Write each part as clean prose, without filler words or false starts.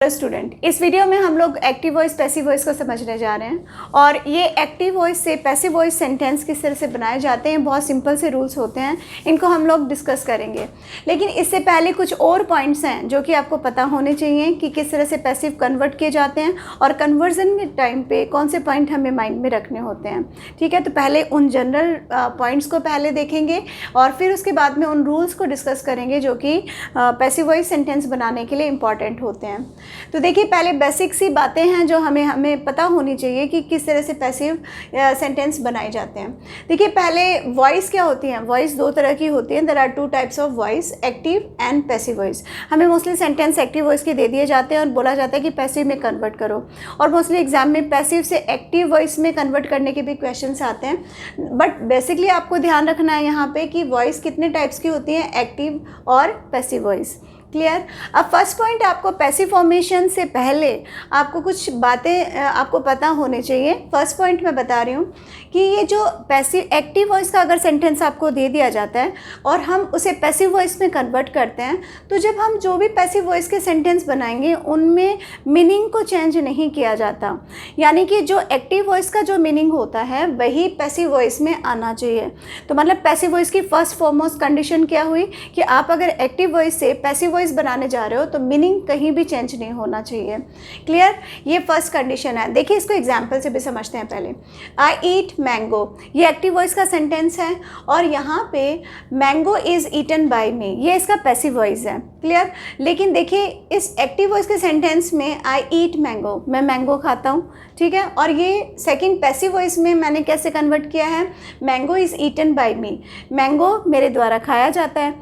Student, इस video में हम लोग एक्टिव वॉइस पैसिव वॉइस को समझने जा रहे हैं और ये एक्टिव वॉइस से पैसिव वॉइस सेंटेंस किस तरह से बनाए जाते हैं। बहुत सिंपल से रूल्स होते हैं, इनको हम लोग डिस्कस करेंगे। लेकिन इससे पहले कुछ और पॉइंट्स हैं जो कि आपको पता होने चाहिए कि किस तरह से पैसिव कन्वर्ट किए जाते हैं और कन्वर्जन के टाइम पे कौन से पॉइंट हमें माइंड में रखने होते हैं। ठीक है, तो पहले उन जनरल पॉइंट्स को पहले देखेंगे और फिर उसके बाद में उन रूल्स को डिस्कस करेंगे जो कि पैसिव वॉइस सेंटेंस बनाने के लिए इंपॉर्टेंट होते हैं। तो देखिए, पहले बेसिक सी बातें हैं जो हमें पता होनी चाहिए कि किस तरह से पैसिव सेंटेंस बनाए जाते हैं। देखिए, पहले वॉइस क्या होती है। वॉइस दो तरह की होती है। There are two types of voice, active and passive voice. हमें मोस्टली सेंटेंस एक्टिव वॉइस के दे दिए जाते हैं और बोला जाता है कि पैसिव में कन्वर्ट करो, और मोस्टली एग्जाम में पैसिव से एक्टिव वॉइस में कन्वर्ट करने के भी क्वेश्चंस आते हैं। बट बेसिकली आपको ध्यान रखना है यहाँ पे कि वॉइस कितने टाइप्स की होती है, एक्टिव और पैसिव वॉइस। क्लियर। अब फर्स्ट पॉइंट, आपको पैसिव फॉर्मेशन से पहले आपको कुछ बातें आपको पता होने चाहिए। फर्स्ट पॉइंट मैं बता रही हूँ कि ये जो पैसिव एक्टिव वॉइस का अगर सेंटेंस आपको दे दिया जाता है और हम उसे पैसिव वॉइस में कन्वर्ट करते हैं, तो जब हम जो भी पैसिव वॉइस के सेंटेंस बनाएंगे उनमें मीनिंग को चेंज नहीं किया जाता। यानी कि जो एक्टिव वॉइस का जो मीनिंग होता है वही पैसिव वॉइस में आना चाहिए। तो मतलब पैसिव वॉइस की फर्स्ट फॉरमोस्ट कंडीशन क्या हुई कि आप अगर एक्टिव वॉइस से पैसिव वॉइस बनाने जा रहे हो तो मीनिंग कहीं भी चेंज नहीं होना चाहिए। क्लियर, ये फर्स्ट कंडीशन है। देखिए, इसको एग्जांपल से भी समझते हैं पहले। आई ईट मैंगो, ये एक्टिव वॉइस का सेंटेंस है और यहाँ पे मैंगो इज़ ईटन बाय मी, ये इसका पैसिव वॉइस है। क्लियर। लेकिन देखिए, इस एक्टिव वॉइस के सेंटेंस में आई ईट मैंगो, मैं मैंगो खाता हूँ। ठीक है, और ये सेकंड पैसिव वॉइस में मैंने कैसे कन्वर्ट किया है, mango is eaten by me, mango मेरे द्वारा खाया जाता है।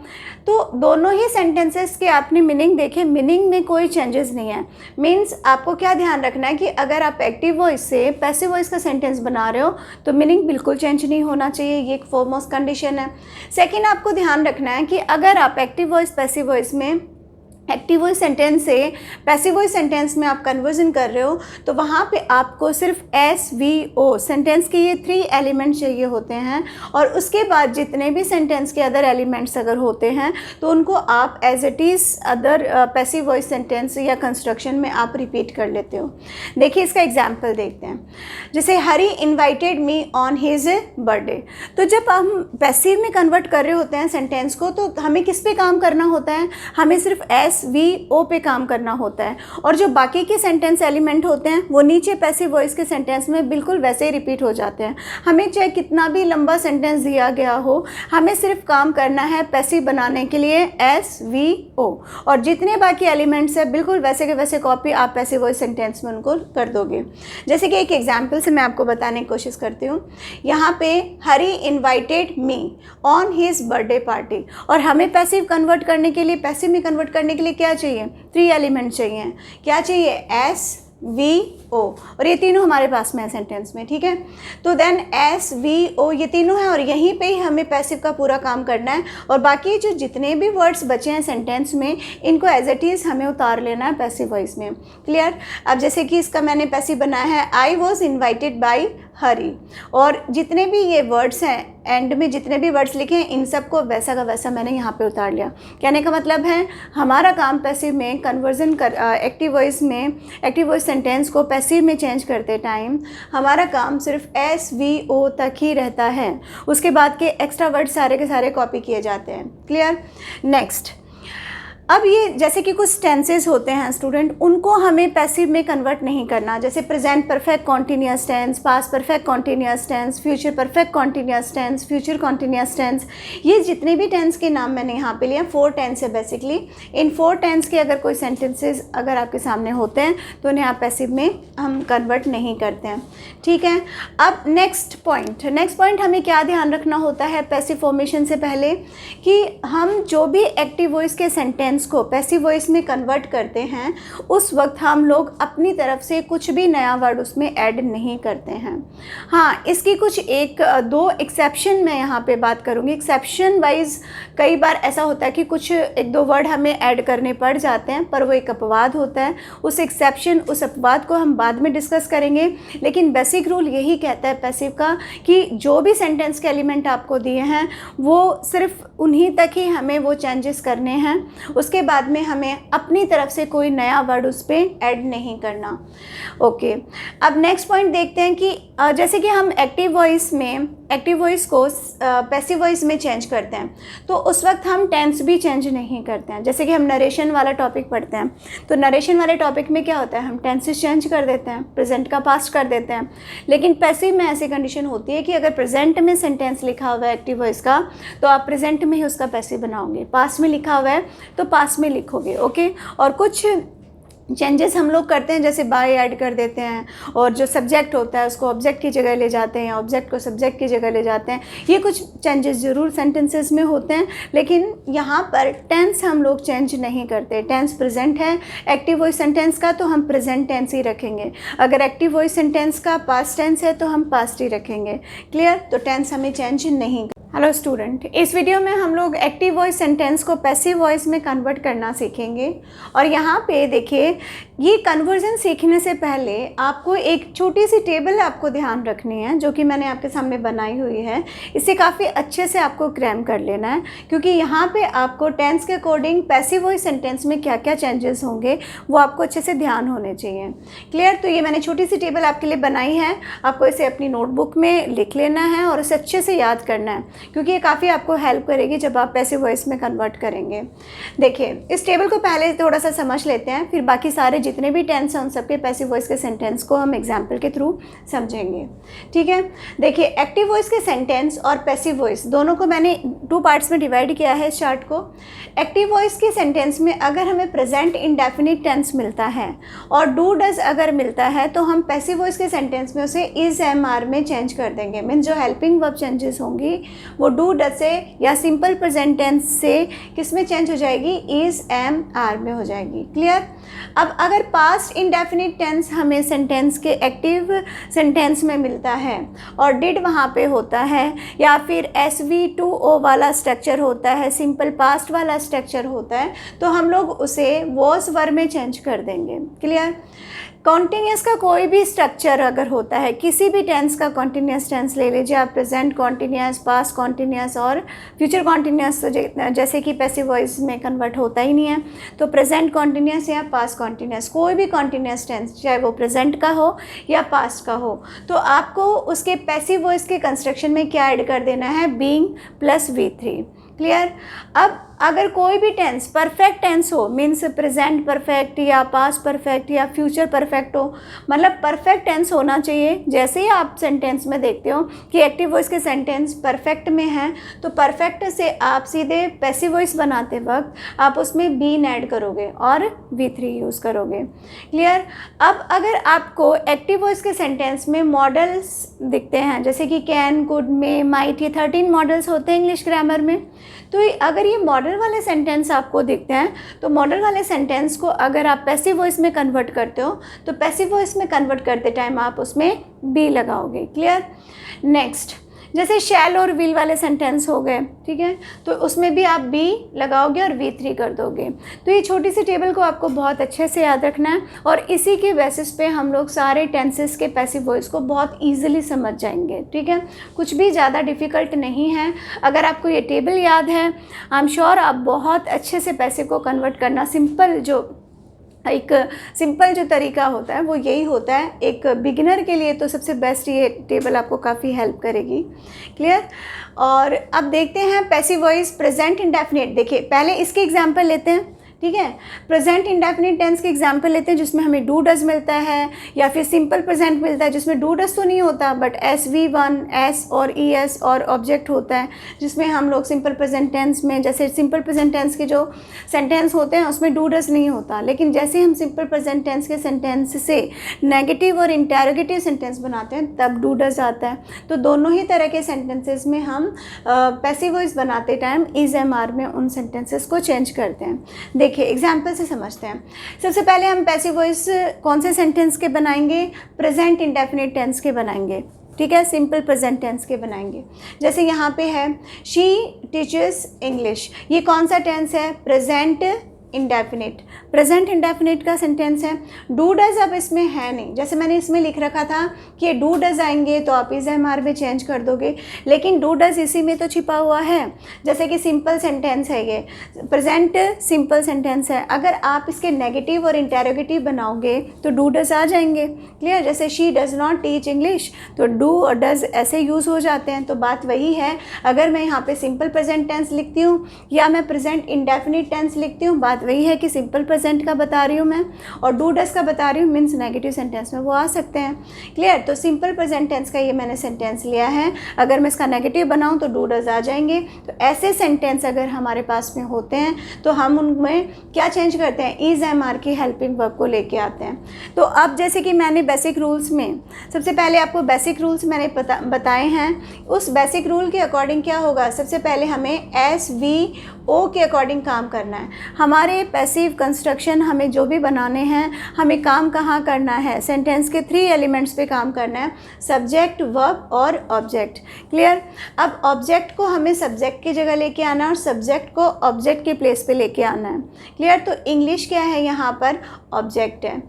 तो दोनों ही सेंटेंसेस के आपने मीनिंग देखे, मीनिंग में कोई चेंजेस नहीं है। मीन्स आपको क्या ध्यान रखना है कि अगर आप एक्टिव वॉइस से पैसिव वॉइस का सेंटेंस बना रहे हो तो मीनिंग बिल्कुल चेंज नहीं होना चाहिए। ये एक फॉरमोस्ट कंडीशन है। सेकंड, आपको ध्यान रखना है कि अगर आप एक्टिव वॉइस पैसिव वॉइस में एक्टिव वॉइस सेंटेंस से पैसिव वॉइस सेंटेंस में आप कन्वर्जन कर रहे हो तो वहाँ पे आपको सिर्फ SVO सेंटेंस के ये 3 एलिमेंट चाहिए होते हैं, और उसके बाद जितने भी सेंटेंस के अदर एलिमेंट्स अगर होते हैं तो उनको आप as it is other passive voice sentence या कंस्ट्रक्शन में आप रिपीट कर लेते हो। देखिए, इसका एग्जाम्पल देखते हैं। जैसे Hari invited me on his birthday, तो जब हम पैसिव में कन्वर्ट कर रहे होते हैं सेंटेंस को तो हमें किस पे काम करना होता है, हमें सिर्फ SVO पे काम करना होता है, और जो बाकी के सेंटेंस एलिमेंट होते हैं वो नीचे पैसिव वॉइस के सेंटेंस में बिल्कुल वैसे ही रिपीट हो जाते हैं। हमें चाहे कितना भी लंबा सेंटेंस दिया गया हो, हमें सिर्फ काम करना है पैसिव बनाने के लिए SVO, और जितने बाकी एलिमेंट्स हैं बिल्कुल वैसे के वैसे कॉपी आप पैसिव वॉइस सेंटेंस में उनको कर दोगे। जैसे कि एक एग्जाम्पल से मैं आपको बताने की कोशिश करती हूँ। यहाँ पे Hari invited me on his birthday party, और हमें पैसिव कन्वर्ट करने के लिए, पैसिव में कन्वर्ट करने के लिए क्या चाहिए, 3 एलिमेंट चाहिए। क्या चाहिए, SVO, और ये तीनों हमारे पास में है सेंटेंस में। ठीक है, तो देन SVO ये तीनों हैं और यहीं पे ही हमें पैसिव का पूरा काम करना है, और बाकी जो जितने भी वर्ड्स बचे हैं सेंटेंस में इनको एज इट इज़ हमें उतार लेना है पैसिव वॉइस में। क्लियर। अब जैसे कि इसका मैंने पैसिव बनाया है, आई वॉज इन्वाइटेड बाई हरी, और जितने भी ये वर्ड्स हैं एंड में जितने भी वर्ड्स लिखे हैं इन सब को वैसा का वैसा मैंने यहाँ पे उतार लिया। कहने का मतलब है हमारा काम पैसिव में कन्वर्जन कर एक्टिव वॉइस में, एक्टिव वॉइस सेंटेंस को पैसिव में चेंज करते टाइम हमारा काम सिर्फ SVO तक ही रहता है। उसके बाद के एक्स्ट्रा वर्ड सारे के सारे कॉपी किए जाते हैं। क्लियर। नेक्स्ट, अब ये जैसे कि कुछ टेंसेस होते हैं स्टूडेंट, उनको हमें पैसिव में कन्वर्ट नहीं करना। जैसे present perfect continuous tense, past perfect continuous tense, future perfect continuous tense, future continuous tense, ये जितने भी टेंस के नाम मैंने यहाँ पे लिए 4 टेंस है बेसिकली। इन 4 टेंस के अगर कोई सेंटेंसेस अगर आपके सामने होते हैं तो उन्हें आप पैसिव में हम कन्वर्ट नहीं करते हैं। ठीक है। अब नेक्स्ट पॉइंट हमें क्या ध्यान रखना होता है पैसिव फॉर्मेशन से पहले, कि हम जो भी एक्टिव वॉइस के सेंटेंस को पैसिव वॉइस में कन्वर्ट करते हैं उस वक्त हम लोग अपनी तरफ से कुछ भी नया वर्ड उसमें ऐड नहीं करते हैं। हाँ, इसकी कुछ 1-2 एक्सेप्शन मैं यहाँ पे बात करूँगी। एक्सेप्शन वाइज कई बार ऐसा होता है कि कुछ 1-2 वर्ड हमें ऐड करने पड़ जाते हैं, पर वो एक अपवाद होता है। उस अपवाद को हम बाद में डिस्कस करेंगे, लेकिन बेसिक रूल यही कहता है पैसिव का कि जो भी सेंटेंस के एलिमेंट आपको दिए हैं वो सिर्फ उन्हीं तक ही हमें वो चेंजेस करने हैं। उसके बाद में हमें अपनी तरफ से कोई नया वर्ड उस पर ऐड नहीं करना। ओके, अब नेक्स्ट पॉइंट देखते हैं कि जैसे कि हम एक्टिव वॉइस को पैसिव वॉइस में चेंज करते हैं, तो उस वक्त हम टेंस भी चेंज नहीं करते हैं। जैसे कि हम नरेशन वाला टॉपिक पढ़ते हैं, तो नरेशन वाले टॉपिक में क्या होता है, हम टेंसेस चेंज कर देते हैं, प्रेजेंट का पास्ट कर देते हैं। लेकिन पैसिव में ऐसी कंडीशन होती है कि अगर प्रेजेंट में सेंटेंस लिखा हुआ है एक्टिव वॉइस का, तो आप प्रेजेंट में ही उसका पैसिव बनाओगे, पास्ट में लिखा हुआ है तो पास्ट में लिखोगे। ओके, और कुछ चेंजेस हम लोग करते हैं, जैसे बाय ऐड कर देते हैं, और जो सब्जेक्ट होता है उसको ऑब्जेक्ट की जगह ले जाते हैं, ऑब्जेक्ट को सब्जेक्ट की जगह ले जाते हैं। ये कुछ चेंजेस ज़रूर सेंटेंसेस में होते हैं, लेकिन यहाँ पर टेंस हम लोग चेंज नहीं करते। टेंस प्रेजेंट है एक्टिव वॉइस सेंटेंस का, तो हम प्रेजेंट टेंस ही रखेंगे। अगर एक्टिव वॉइस सेंटेंस का पास्ट टेंस है तो हम पास्ट ही रखेंगे। क्लियर? तो टेंस हमें चेंज नहीं। हेलो स्टूडेंट, इस वीडियो में हम लोग एक्टिव वॉइस सेंटेंस को पैसिव वॉइस में कन्वर्ट करना सीखेंगे। और यहाँ पे देखिए, ये कन्वर्जन सीखने से पहले आपको एक छोटी सी टेबल आपको ध्यान रखनी है, जो कि मैंने आपके सामने बनाई हुई है। इसे काफ़ी अच्छे से आपको क्रैम कर लेना है, क्योंकि यहाँ पे आपको टेंस के अकॉर्डिंग पैसिव वॉइस सेंटेंस में क्या क्या चेंजेस होंगे वो आपको अच्छे से ध्यान होने चाहिए। क्लियर? तो ये मैंने छोटी सी टेबल आपके लिए बनाई है, आपको इसे अपनी नोटबुक में लिख लेना है और इसे अच्छे से याद करना है, क्योंकि ये काफ़ी आपको हेल्प करेगी जब आप पैसिव वॉइस में कन्वर्ट करेंगे। देखिए, इस टेबल को पहले थोड़ा सा समझ लेते हैं, फिर बाकी सारे जितने भी टेंस हैं उन सबके पैसिव वॉइस के सेंटेंस को हम एग्जाम्पल के थ्रू समझेंगे। ठीक है? देखिए, एक्टिव वॉइस के सेंटेंस और पैसिव वॉइस दोनों को मैंने 2 पार्ट्स में डिवाइड किया है इस चार्ट को। एक्टिव वॉइस के सेंटेंस में अगर हमें प्रेजेंट इंडेफिनिट टेंस मिलता है और डू डज अगर मिलता है, तो हम पैसिव वॉइस के सेंटेंस में उसे इज एम आर में चेंज कर देंगे। मीन्स जो हेल्पिंग वर्ब चेंजेस होंगी वो डू डज से या सिंपल प्रेजेंट टेंस से किस में चेंज हो जाएगी, इज एम आर में हो जाएगी। क्लियर? अब अगर पास्ट इंडेफिनिट टेंस हमें सेंटेंस के एक्टिव सेंटेंस में मिलता है और डिड वहाँ पे होता है, या फिर SV2O वाला स्ट्रक्चर होता है, सिंपल पास्ट वाला स्ट्रक्चर होता है, तो हम लोग उसे वॉज वर्ब में चेंज कर देंगे। क्लियर? कॉन्टिन्यूस का कोई भी स्ट्रक्चर अगर होता है, किसी भी टेंस का कॉन्टिन्यूस टेंस ले लीजिए आप, प्रेजेंट कॉन्टिन्यूस, पास्ट कॉन्टिन्यूस और फ्यूचर कॉन्टिन्यूस, तो जैसे कि पैसिव वॉइस में कन्वर्ट होता ही नहीं है, तो प्रेजेंट कॉन्टिन्यूस या पास्ट कॉन्टिन्यूस, कोई भी कॉन्टिन्यूस टेंस चाहे वो प्रेजेंट का हो या पास्ट का हो, तो आपको उसके पैसिव वॉइस के कंस्ट्रक्शन में क्या ऐड कर देना है, बीइंग प्लस V3। क्लियर? अब अगर कोई भी टेंस परफेक्ट टेंस हो, मीन्स प्रेजेंट परफेक्ट या पास्ट परफेक्ट या फ्यूचर परफेक्ट हो, मतलब परफेक्ट टेंस होना चाहिए। जैसे ही आप सेंटेंस में देखते हो कि एक्टिव वॉइस के सेंटेंस परफेक्ट में है, तो परफेक्ट से आप सीधे पैसिव वॉइस बनाते वक्त आप उसमें बीन ऐड करोगे और V3 यूज़ करोगे। क्लियर? अब अगर आपको एक्टिव वॉइस के सेंटेंस में मॉडल्स दिखते हैं, जैसे कि कैन, कुड, मे, माइट, ये 13 मॉडल्स होते हैं इंग्लिश ग्रामर में, तो अगर ये मॉडल वाले सेंटेंस आपको दिखते हैं, तो मॉडल वाले सेंटेंस को अगर आप पैसिव वॉइस में कन्वर्ट करते हो, तो पैसिव वॉइस में कन्वर्ट करते टाइम आप उसमें बी लगाओगे। क्लियर? नेक्स्ट, जैसे शैल और विल वाले सेंटेंस हो गए, ठीक है, तो उसमें भी आप बी लगाओगे और V3 कर दोगे। तो ये छोटी सी टेबल को आपको बहुत अच्छे से याद रखना है, और इसी के बेसिस पे हम लोग सारे टेंसेस के पैसिव वॉइस को बहुत ईजिली समझ जाएंगे। ठीक है? कुछ भी ज़्यादा डिफ़िकल्ट नहीं है। अगर आपको ये टेबल याद है, आई एम श्योर आप बहुत अच्छे से पैसिव को कन्वर्ट करना, एक सिंपल जो तरीका होता है वो यही होता है। एक बिगिनर के लिए तो सबसे बेस्ट ये टेबल आपको काफ़ी हेल्प करेगी। क्लियर? और अब देखते हैं पैसिव वॉइस प्रेजेंट इंडेफिनिट। देखिए, पहले इसके एग्जांपल लेते हैं। ठीक है? प्रेजेंट इंडेफिनिट टेंस के एग्जांपल लेते हैं, जिसमें हमें डू डज मिलता है, या फिर सिंपल प्रेजेंट मिलता है जिसमें डू डज तो नहीं होता, बट SV1, S और ES और ऑब्जेक्ट होता है, जिसमें हम लोग सिंपल प्रेजेंट टेंस में, जैसे सिंपल प्रेजेंट टेंस के जो सेंटेंस होते हैं उसमें डू डज नहीं होता, लेकिन जैसे हम सिंपल प्रेजेंट टेंस के सेंटेंस से नेगेटिव और इंटेरोगेटिव सेंटेंस बनाते हैं तब डू डज आता है। तो दोनों ही तरह के सेंटेंसेस में हम पैसिव वॉइस बनाते टाइम इज एम आर में उन सेंटेंसेस को चेंज करते हैं। देखिए, एग्जाम्पल से समझते हैं। सबसे पहले हम पैसिव वॉइस कौन से सेंटेंस के बनाएंगे, प्रेजेंट इंडेफिनिट टेंस के बनाएंगे। ठीक है? सिंपल प्रेजेंट टेंस के बनाएंगे। जैसे यहाँ पे है शी टीचर्स इंग्लिश, ये कौन सा टेंस है, प्रेजेंट इंडेफिनिट। प्रेजेंट इंडेफिनिट का सेंटेंस है। डू डज अब इसमें है नहीं, जैसे मैंने इसमें लिख रखा था कि ये डू डज आएंगे तो आप इज एम आर में चेंज कर दोगे, लेकिन डू डज इसी में तो छिपा हुआ है। जैसे कि सिंपल सेंटेंस है, ये प्रेजेंट सिंपल सेंटेंस है, अगर आप इसके नेगेटिव और इंटेरोगेटिव बनाओगे तो डू डज आ जाएंगे। क्लियर? जैसे she does not teach English, तो डू और डज ऐसे यूज़ हो जाते हैं। तो बात वही है, अगर मैं यहाँ पे सिंपल प्रेजेंट टेंस लिखती हूँ या मैं प्रेजेंट इंडेफिनिट टेंस लिखती हूँ, बात वही है कि सिंपल प्रेजेंट का बता रही हूँ मैं और डू डज का बता रही हूँ, मीन्स नेगेटिव सेंटेंस में वो आ सकते हैं। क्लियर? तो सिंपल प्रेजेंट टेंस का ये मैंने सेंटेंस लिया है, अगर मैं इसका नेगेटिव बनाऊँ तो डू डज आ जाएंगे। तो ऐसे सेंटेंस अगर हमारे पास में होते हैं तो हम उनमें क्या चेंज करते हैं, इज एम आर की हेल्पिंग वर्ब को लेके आते हैं। तो अब जैसे कि मैंने बेसिक रूल्स में सबसे पहले आपको बेसिक रूल्स मैंने बताए हैं, उस बेसिक रूल के अकॉर्डिंग क्या होगा, सबसे पहले हमें एस वी ओ के अकॉर्डिंग काम करना है। हमारे पैसिव कंस्ट्रक्शन हमें जो भी बनाने हैं, हमें काम कहाँ करना है, सेंटेंस के 3 एलिमेंट्स पे काम करना है, सब्जेक्ट, वर्ब और ऑब्जेक्ट। क्लियर? अब ऑब्जेक्ट को हमें सब्जेक्ट की जगह लेके आना है और सब्जेक्ट को ऑब्जेक्ट के प्लेस पे लेके आना है। क्लियर? तो इंग्लिश क्या है, यहाँ पर ऑब्जेक्ट है,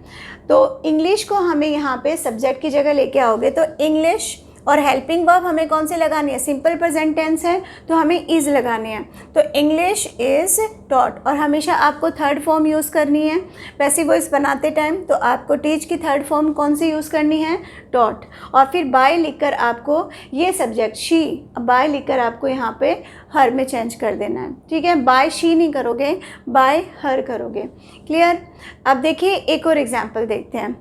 तो इंग्लिश को हमें यहाँ पे सब्जेक्ट की जगह लेके आओगे तो इंग्लिश और हेल्पिंग वर्ब हमें कौन से लगानी है, सिंपल प्रेजेंट टेंस है तो हमें इज़ लगानी है। तो इंग्लिश इज़ टॉट, और हमेशा आपको थर्ड फॉर्म यूज़ करनी है पैसिव वॉइस बनाते टाइम, तो आपको टीच की थर्ड फॉर्म कौन सी यूज़ करनी है, टॉट। और फिर बाय लिखकर आपको ये सब्जेक्ट शी, बाय लिखकर आपको यहाँ पे हर में चेंज कर देना है। ठीक है? बाय शी नहीं करोगे, बाय हर करोगे। क्लियर? अब देखिए एक और एग्जाम्पल देखते हैं।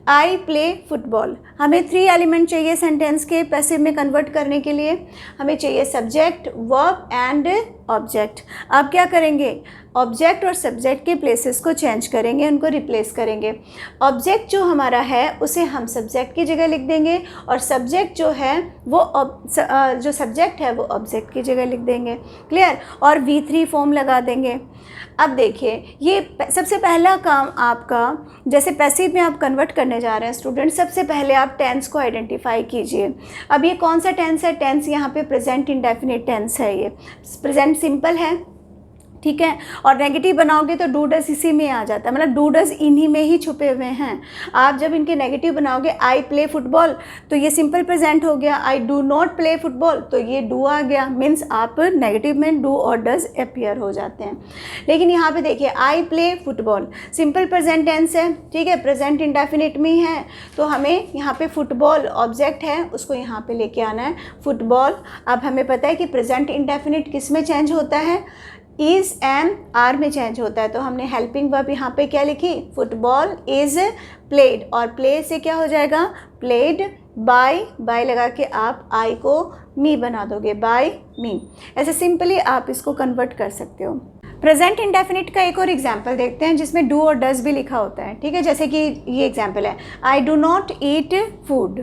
आई प्ले फुटबॉल, हमें 3 एलिमेंट चाहिए सेंटेंस के पैसिव में कन्वर्ट करने के लिए, हमें चाहिए सब्जेक्ट, वर्ब एंड ऑब्जेक्ट। आप क्या करेंगे, ऑब्जेक्ट और सब्जेक्ट के प्लेसेस को चेंज करेंगे, उनको रिप्लेस करेंगे। ऑब्जेक्ट जो हमारा है उसे हम सब्जेक्ट की जगह लिख देंगे और सब्जेक्ट जो है वो जो सब्जेक्ट है वो ऑब्जेक्ट की जगह लिख देंगे। क्लियर? और V3 फॉर्म लगा देंगे। अब देखिए ये सबसे पहला काम आपका, जैसे पैसिव में आप कन्वर्ट करने जा रहे हैं स्टूडेंट, सबसे पहले आप टेंस को आइडेंटिफाई कीजिए। अब ये कौन सा टेंस है, टेंस यहाँ पे प्रेजेंट इंडेफिनिट टेंस है, ये प्रेजेंट सिंपल है। ठीक है? और नेगेटिव बनाओगे तो डू डज इसी में आ जाता है, मतलब डू डज इन्हीं में ही छुपे हुए हैं। आप जब इनके नेगेटिव बनाओगे, आई प्ले फुटबॉल तो ये सिंपल प्रेजेंट हो गया, I do not play football तो ये डू आ गया, मीन्स आप नेगेटिव में डू और डज अपीयर हो जाते हैं। लेकिन यहाँ पे देखिए I play football simple present tense है, ठीक है, प्रेजेंट इंडेफिनिट में ही है, तो हमें यहाँ पे फुटबॉल ऑब्जेक्ट है उसको यहाँ पे लेके आना है, फुटबॉल। अब हमें पता है कि प्रेजेंट इंडेफिनिट किस में चेंज होता है, इज़ एंड आर में चेंज होता है, तो हमने हेल्पिंग वर्ब यहाँ पे क्या लिखी, फुटबॉल इज़ प्लेड, और प्ले से क्या हो जाएगा, प्लेड बाय, बाय लगा के आप आई को मी बना दोगे, बाय मी। ऐसे सिंपली आप इसको कन्वर्ट कर सकते हो। प्रेजेंट इंडेफिनिट का एक और एग्जाम्पल देखते हैं जिसमें डू और डज भी लिखा होता है। ठीक है? जैसे कि ये एग्जाम्पल है, I do not eat food.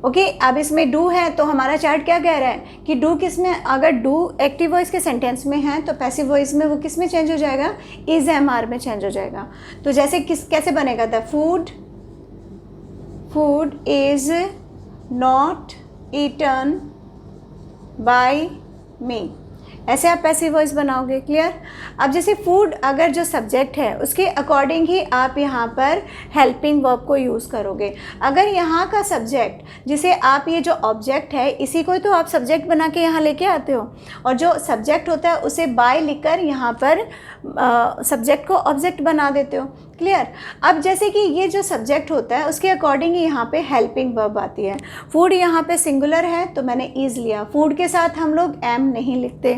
Okay, अब इसमें डू है तो हमारा चार्ट क्या कह रहा है कि डू किस में, अगर डू एक्टिव वॉइस के सेंटेंस में है तो पैसिव वॉइस में वो किस में चेंज हो जाएगा, इज एम आर में चेंज हो जाएगा। तो जैसे कैसे बनेगा, the food, food is not eaten by me, ऐसे आप पैसिव वॉइस बनाओगे। क्लियर? अब जैसे फूड अगर जो सब्जेक्ट है उसके अकॉर्डिंग ही आप यहाँ पर हेल्पिंग वर्ब को यूज़ करोगे। अगर यहाँ का सब्जेक्ट जिसे आप ये जो ऑब्जेक्ट है इसी को तो आप सब्जेक्ट बना के यहाँ लेके आते हो, और जो सब्जेक्ट होता है उसे बाय लिखकर यहाँ पर सब्जेक्ट को ऑब्जेक्ट बना देते हो। क्लियर? अब जैसे कि ये जो सब्जेक्ट होता है उसके अकॉर्डिंग ही यहाँ पे हेल्पिंग वर्ब आती है। फूड यहाँ पे सिंगुलर है तो मैंने इज़ लिया, फूड के साथ हम लोग एम नहीं लिखते,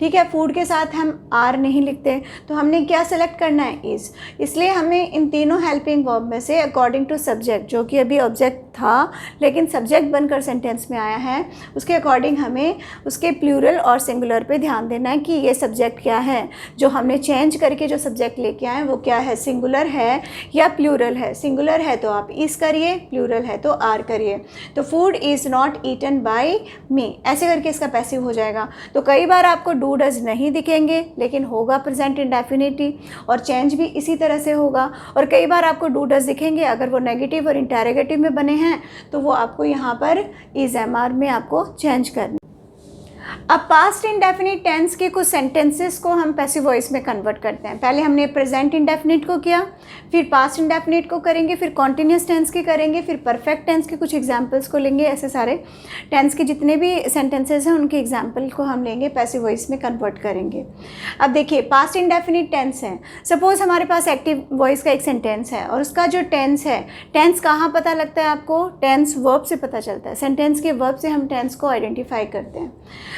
ठीक है, फूड के साथ हम आर नहीं लिखते, तो हमने क्या सेलेक्ट करना है, इज़। इसलिए हमें इन तीनों हेल्पिंग वर्ब में से अकॉर्डिंग टू सब्जेक्ट, जो कि अभी ऑब्जेक्ट था लेकिन सब्जेक्ट बनकर सेंटेंस में आया है, उसके अकॉर्डिंग हमें उसके प्लूरल और सिंगुलर पे ध्यान देना है कि ये सब्जेक्ट क्या है, जो हमने चेंज करके जो सब्जेक्ट लेके आए वो क्या है, सिंगुलर है या प्लूरल है। सिंगुलर है तो आप इस करिए, प्लूरल है तो आर करिए। तो food is not eaten by me, ऐसे करके इसका पैसिव हो जाएगा। तो कई बार आपको डू डज नहीं दिखेंगे लेकिन होगा प्रेजेंट इंडेफिनिटी, और चेंज भी इसी तरह से होगा। और कई बार आपको डू डज दिखेंगे, अगर वो नेगेटिव और इंटेरोगेटिव में बने हैं तो वो आपको यहाँ पर इज एम आर में आपको चेंज करना। अब पास्ट इंडेफिनिट टेंस के कुछ सेंटेंसेस को हम पैसिव वॉइस में कन्वर्ट करते हैं। पहले हमने प्रेजेंट इंडेफिनिट को किया, फिर पास्ट इंडेफिनिट को करेंगे, फिर कॉन्टिन्यूस टेंस के करेंगे, फिर परफेक्ट टेंस के कुछ एग्जांपल्स को लेंगे। ऐसे सारे टेंस के जितने भी सेंटेंसेस हैं उनके एग्जांपल को हम लेंगे, पैसिव वॉइस में कन्वर्ट करेंगे। अब देखिए पास्ट इंडेफिनिट टेंस है। सपोज़ हमारे पास एक्टिव वॉइस का एक सेंटेंस है और उसका जो टेंस है, टेंस कहाँ पता लगता है आपको? टेंस वर्ब से पता चलता है। सेंटेंस के वर्ब से हम टेंस को आइडेंटिफाई करते हैं।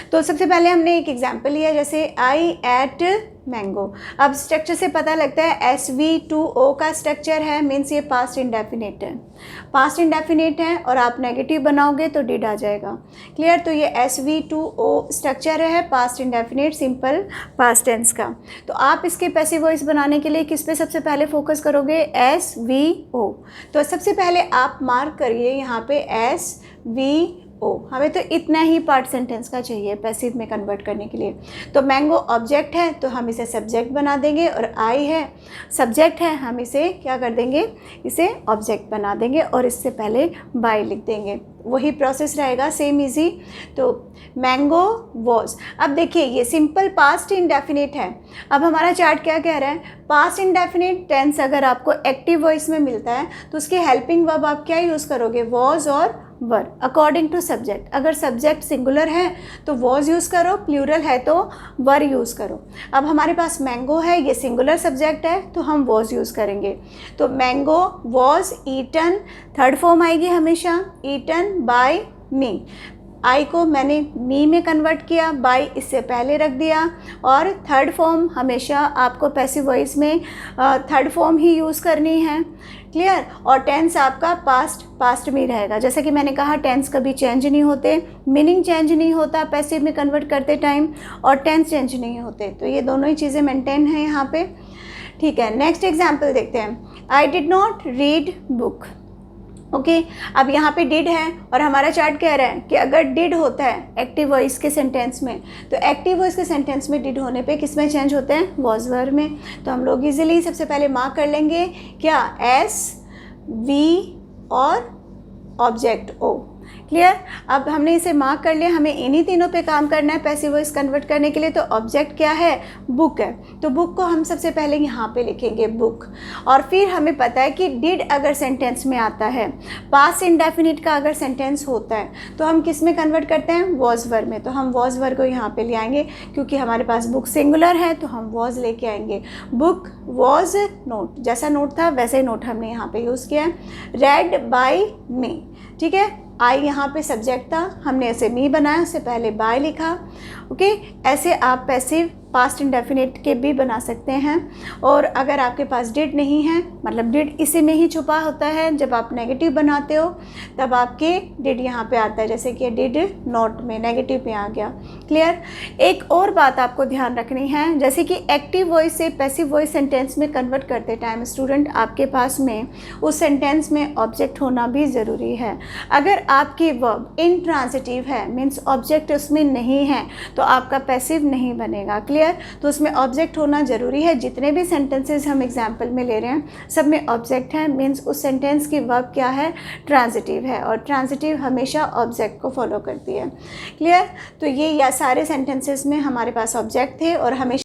तो सबसे पहले हमने एक एग्जांपल लिया, जैसे आई एट मैंगो। अब स्ट्रक्चर से पता लगता है SV2O का स्ट्रक्चर है, मीन्स ये पास्ट इंडेफिनिट है। पास्ट इंडेफिनिट है और आप नेगेटिव बनाओगे तो डिड आ जाएगा। क्लियर? तो ये SV2O स्ट्रक्चर है past indefinite simple past tense का। तो आप इसके पैसिव वॉइस बनाने के लिए किस पे सबसे पहले फोकस करोगे? SVO। तो सबसे पहले आप मार्क करिए यहाँ पे SVO। हमें तो इतना ही पार्ट सेंटेंस का चाहिए पैसिव में कन्वर्ट करने के लिए। तो मैंगो ऑब्जेक्ट है तो हम इसे सब्जेक्ट बना देंगे, और आई है सब्जेक्ट है, हम इसे क्या कर देंगे? इसे ऑब्जेक्ट बना देंगे और इससे पहले बाय लिख देंगे। वही प्रोसेस रहेगा, सेम इजी। तो मैंगो वॉज। अब देखिए ये सिंपल पास्ट इंडेफिनिट है। अब हमारा चार्ट क्या कह रहा है? पास्ट इंडेफिनिट टेंस अगर आपको एक्टिव वॉइस में मिलता है तो उसके हेल्पिंग वर्ब आप क्या यूज़ करोगे? वॉज और वर, अकॉर्डिंग टू सब्जेक्ट। अगर सब्जेक्ट सिंगुलर है तो वॉज यूज़ करो, प्लूरल है तो वर यूज़ करो। अब हमारे पास मैंगो है, ये सिंगुलर सब्जेक्ट है तो हम वॉज यूज़ करेंगे। तो mango was eaten, third form आएगी हमेशा, ईटन बाय मी। आई को मैंने मी में कन्वर्ट किया, बाय इससे पहले रख दिया, और थर्ड फॉर्म हमेशा आपको पैसिव वॉइस में थर्ड फॉर्म ही यूज़ करनी है। क्लियर? और टेंस आपका पास्ट में रहेगा। जैसे कि मैंने कहा टेंस कभी चेंज नहीं होते, मीनिंग चेंज नहीं होता पैसिव में कन्वर्ट करते टाइम, और टेंस चेंज नहीं होते। तो ये दोनों ही चीज़ें मेंटेन हैं यहाँ पे। ठीक है, नेक्स्ट एग्जाम्पल देखते हैं। I did not read book. Okay, अब यहाँ पे डिड है और हमारा चार्ट कह रहा है कि अगर डिड होता है एक्टिव वॉइस के सेंटेंस में, तो एक्टिव वॉइस के सेंटेंस में डिड होने पे किस में चेंज होते हैं? वॉज वर्ब में। तो हम लोग इजीली सबसे पहले मार्क कर लेंगे क्या? SV और ऑब्जेक्ट O। क्लियर? अब हमने इसे मार्क कर लिया, हमें इन्हीं तीनों पे काम करना है पैसिव वॉइस कन्वर्ट करने के लिए। तो ऑब्जेक्ट क्या है? बुक है। तो बुक को हम सबसे पहले यहाँ पे लिखेंगे बुक, और फिर हमें पता है कि डिड अगर सेंटेंस में आता है, पास्ट इंडेफिनिट का अगर सेंटेंस होता है तो हम किस में कन्वर्ट करते हैं? वॉज वर्ब में। तो हम वॉज वर्ब को यहाँ पे ले आएंगे, क्योंकि हमारे पास बुक सिंगुलर है तो हम वॉज लेके आएंगे। बुक वॉज नोट, जैसा नोट था वैसे ही नोट हमने यहाँ पे यूज़ किया है। रेड बाय मी। ठीक है, आई यहाँ पे सब्जेक्ट था, हमने ऐसे मी बनाया, उससे पहले बाय लिखा। ओके, ऐसे आप पैसिव पास्ट इंडेफिनिट के भी बना सकते हैं। और अगर आपके पास डिड नहीं है, मतलब डिड इसी में ही छुपा होता है, जब आप नेगेटिव बनाते हो तब आपके डिड यहाँ पे आता है, जैसे कि डिड नॉट में नेगेटिव में आ गया। क्लियर? एक और बात आपको ध्यान रखनी है, जैसे कि एक्टिव वॉइस से पैसिव वॉइस सेंटेंस में कन्वर्ट करते टाइम स्टूडेंट आपके पास में उस सेंटेंस में ऑब्जेक्ट होना भी ज़रूरी है। अगर आपकी वर्ब इंट्रांसिटिव है, मीन्स ऑब्जेक्ट उसमें नहीं है, तो आपका पैसिव नहीं बनेगा। क्लियर? तो उसमें ऑब्जेक्ट होना ज़रूरी है। जितने भी सेंटेंसेस हम एग्जांपल में ले रहे हैं सब में ऑब्जेक्ट है, मीन्स उस सेंटेंस की वर्ब क्या है? ट्रांजिटिव है, और ट्रांजिटिव हमेशा ऑब्जेक्ट को फॉलो करती है। क्लियर? तो ये या सारे सेंटेंसेस में हमारे पास ऑब्जेक्ट थे और हमेशा